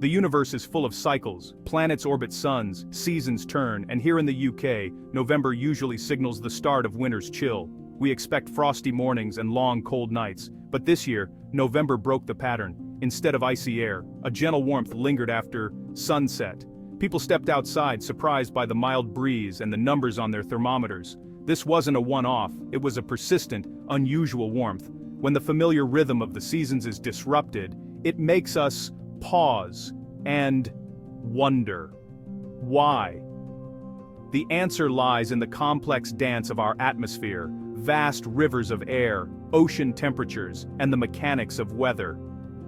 The universe is full of cycles, planets orbit suns, seasons turn, and here in the UK, November usually signals the start of winter's chill. We expect frosty mornings and long cold nights, but this year, November broke the pattern. Instead of icy air, a gentle warmth lingered after sunset. People stepped outside surprised by the mild breeze and the numbers on their thermometers. This wasn't a one-off, it was a persistent, unusual warmth. When the familiar rhythm of the seasons is disrupted, it makes us pause and wonder. Why? The answer lies in the complex dance of our atmosphere, vast rivers of air, ocean temperatures, and the mechanics of weather.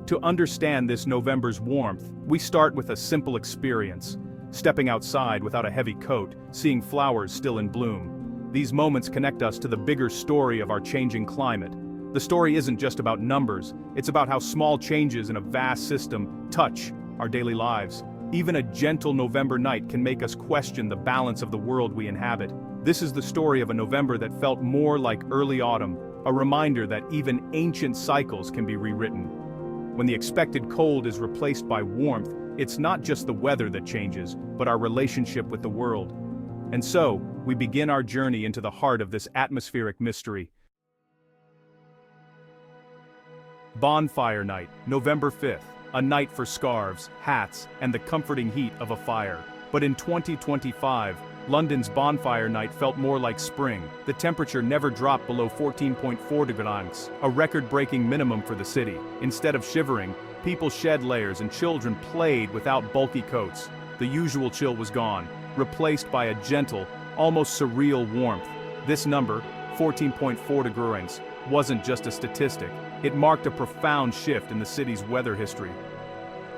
To understand this November's warmth, we start with a simple experience: stepping outside without a heavy coat, seeing flowers still in bloom. These moments connect us to the bigger story of our changing climate. The story isn't just about numbers, it's about how small changes in a vast system touch our daily lives. Even a gentle November night can make us question the balance of the world we inhabit. This is the story of a November that felt more like early autumn, a reminder that even ancient cycles can be rewritten. When the expected cold is replaced by warmth, it's not just the weather that changes, but our relationship with the world. And so, we begin our journey into the heart of this atmospheric mystery. Bonfire Night, November 5th, a night for scarves, hats, and the comforting heat of a fire. But in 2025, London's Bonfire Night felt more like spring. The temperature never dropped below 14.4 degrees, a record-breaking minimum for the city. Instead of shivering, people shed layers and children played without bulky coats. The usual chill was gone, replaced by a gentle, almost surreal warmth. This number, 14.4 degrees, wasn't just a statistic. It marked a profound shift in the city's weather history.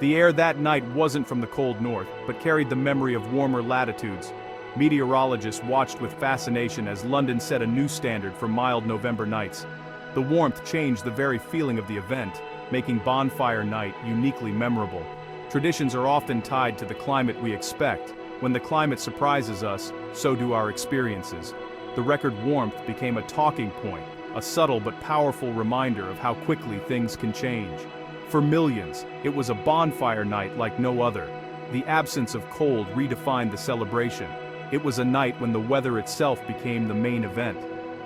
The air that night wasn't from the cold north, but carried the memory of warmer latitudes. Meteorologists watched with fascination as London set a new standard for mild November nights. The warmth changed the very feeling of the event, making Bonfire Night uniquely memorable. Traditions are often tied to the climate we expect. When the climate surprises us, so do our experiences. The record warmth became a talking point, a subtle but powerful reminder of how quickly things can change. For millions, it was a bonfire night like no other. The absence of cold redefined the celebration. It was a night when the weather itself became the main event.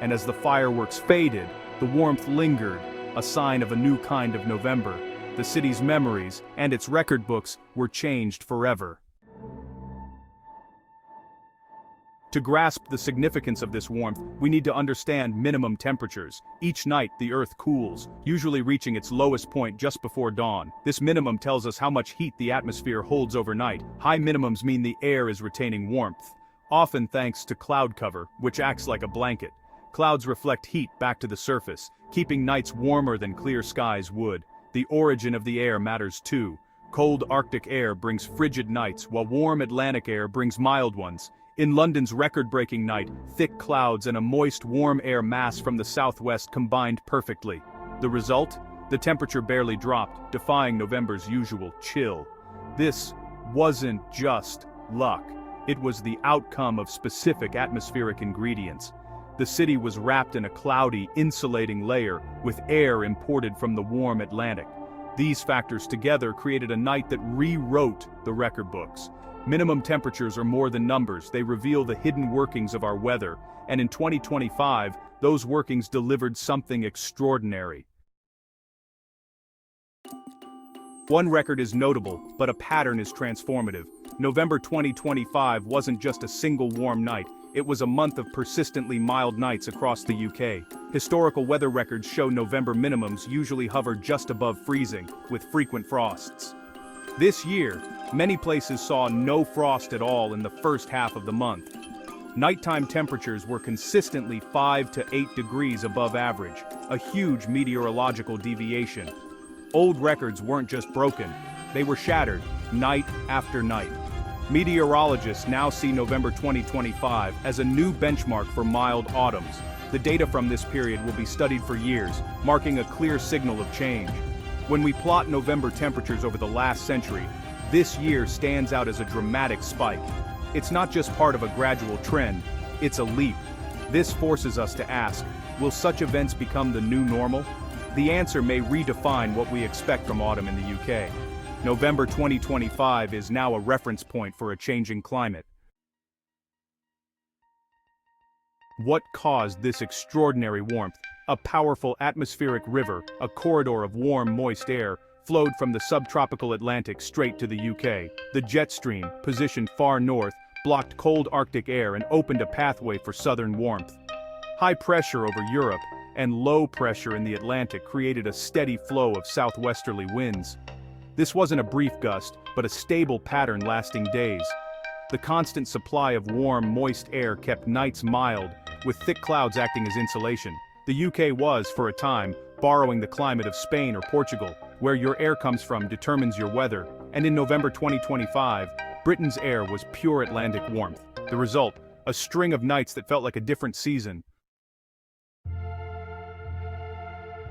And as the fireworks faded, the warmth lingered, a sign of a new kind of November. The city's memories and its record books were changed forever. To grasp the significance of this warmth, we need to understand minimum temperatures. Each night, the Earth cools, usually reaching its lowest point just before dawn. This minimum tells us how much heat the atmosphere holds overnight. High minimums mean the air is retaining warmth, often thanks to cloud cover, which acts like a blanket. Clouds reflect heat back to the surface, keeping nights warmer than clear skies would. The origin of the air matters too. Cold Arctic air brings frigid nights, while warm Atlantic air brings mild ones. In London's record-breaking night, thick clouds and a moist, warm air mass from the southwest combined perfectly. The result? The temperature barely dropped, defying November's usual chill. This wasn't just luck. It was the outcome of specific atmospheric ingredients. The city was wrapped in a cloudy, insulating layer, with air imported from the warm Atlantic. These factors together created a night that rewrote the record books. Minimum temperatures are more than numbers, they reveal the hidden workings of our weather, and in 2025, those workings delivered something extraordinary. One record is notable, but a pattern is transformative. November 2025 wasn't just a single warm night, it was a month of persistently mild nights across the UK. Historical weather records show November minimums usually hover just above freezing, with frequent frosts. This year, many places saw no frost at all in the first half of the month. Nighttime temperatures were consistently 5 to 8 degrees above average, a huge meteorological deviation. Old records weren't just broken, they were shattered, night after night. Meteorologists now see November 2025 as a new benchmark for mild autumns. The data from this period will be studied for years, marking a clear signal of change. When we plot November temperatures over the last century, this year stands out as a dramatic spike. It's not just part of a gradual trend, it's a leap. This forces us to ask, will such events become the new normal? The answer may redefine what we expect from autumn in the UK. November 2025 is now a reference point for a changing climate. What caused this extraordinary warmth? A powerful atmospheric river, a corridor of warm, moist air, flowed from the subtropical Atlantic straight to the UK. The jet stream, positioned far north, blocked cold Arctic air and opened a pathway for southern warmth. High pressure over Europe and low pressure in the Atlantic created a steady flow of southwesterly winds. This wasn't a brief gust, but a stable pattern lasting days. The constant supply of warm, moist air kept nights mild, with thick clouds acting as insulation. The UK was, for a time, borrowing the climate of Spain or Portugal, where your air comes from determines your weather, and in November 2025, Britain's air was pure Atlantic warmth. The result, a string of nights that felt like a different season.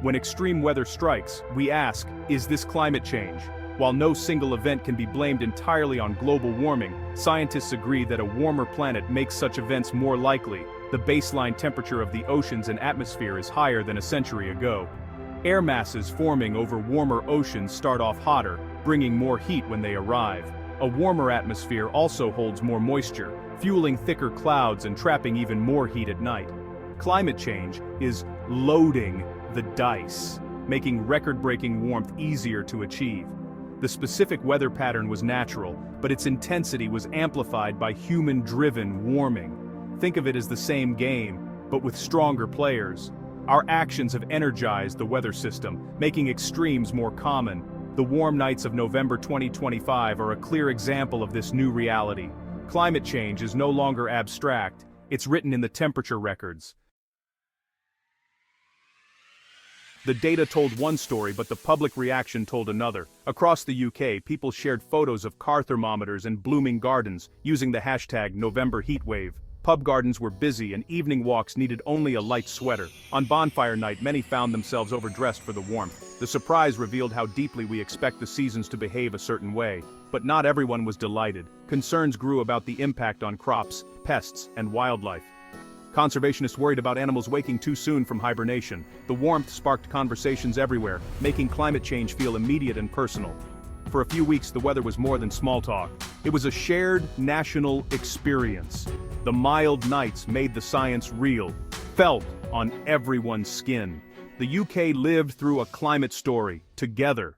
When extreme weather strikes, we ask, is this climate change? While no single event can be blamed entirely on global warming, scientists agree that a warmer planet makes such events more likely. The baseline temperature of the oceans and atmosphere is higher than a century ago. Air masses forming over warmer oceans start off hotter, bringing more heat when they arrive. A warmer atmosphere also holds more moisture, fueling thicker clouds and trapping even more heat at night. Climate change is loading the dice, making record-breaking warmth easier to achieve. The specific weather pattern was natural, but its intensity was amplified by human-driven warming. Think of it as the same game, but with stronger players. Our actions have energized the weather system, making extremes more common. The warm nights of November 2025 are a clear example of this new reality. Climate change is no longer abstract, it's written in the temperature records. The data told one story, but the public reaction told another. Across the UK, people shared photos of car thermometers and blooming gardens, using the hashtag #NovemberHeatWave. Pub gardens were busy and evening walks needed only a light sweater. On Bonfire night, many found themselves overdressed for the warmth. The surprise revealed how deeply we expect the seasons to behave a certain way. But not everyone was delighted. Concerns grew about the impact on crops, pests, and wildlife. Conservationists worried about animals waking too soon from hibernation. The warmth sparked conversations everywhere, making climate change feel immediate and personal. For a few weeks, the weather was more than small talk. It was a shared national experience. The mild nights made the science real, felt on everyone's skin. The UK lived through a climate story, together.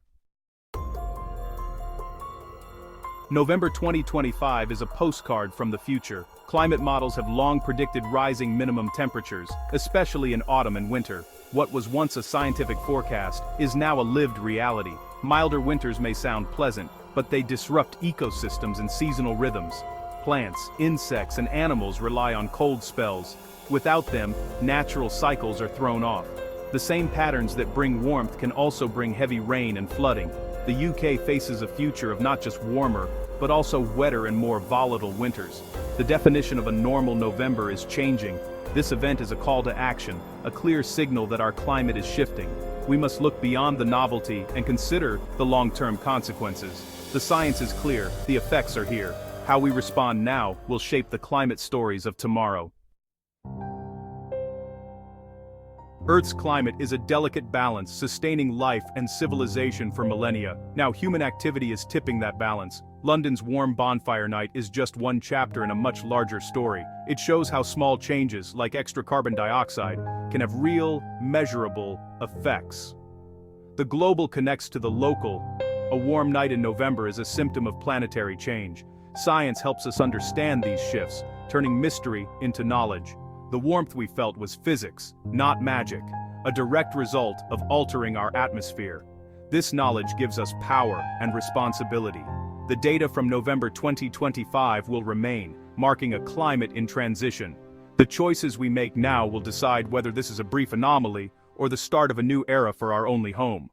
November 2025 is a postcard from the future. Climate models have long predicted rising minimum temperatures, especially in autumn and winter. What was once a scientific forecast is now a lived reality. Milder winters may sound pleasant, but they disrupt ecosystems and seasonal rhythms. Plants, insects, and animals rely on cold spells. Without them, natural cycles are thrown off. The same patterns that bring warmth can also bring heavy rain and flooding. The UK faces a future of not just warmer, but also wetter and more volatile winters. The definition of a normal November is changing. This event is a call to action, a clear signal that our climate is shifting. We must look beyond the novelty and consider the long-term consequences. The science is clear, the effects are here. How we respond now will shape the climate stories of tomorrow. Earth's climate is a delicate balance, sustaining life and civilization for millennia. Now human activity is tipping that balance. London's warm bonfire night is just one chapter in a much larger story. It shows how small changes, like extra carbon dioxide, can have real, measurable effects. The global connects to the local. A warm night in November is a symptom of planetary change. Science helps us understand these shifts, turning mystery into knowledge. The warmth we felt was physics, not magic, a direct result of altering our atmosphere. This knowledge gives us power and responsibility. The data from November 2025 will remain, marking a climate in transition. The choices we make now will decide whether this is a brief anomaly or the start of a new era for our only home.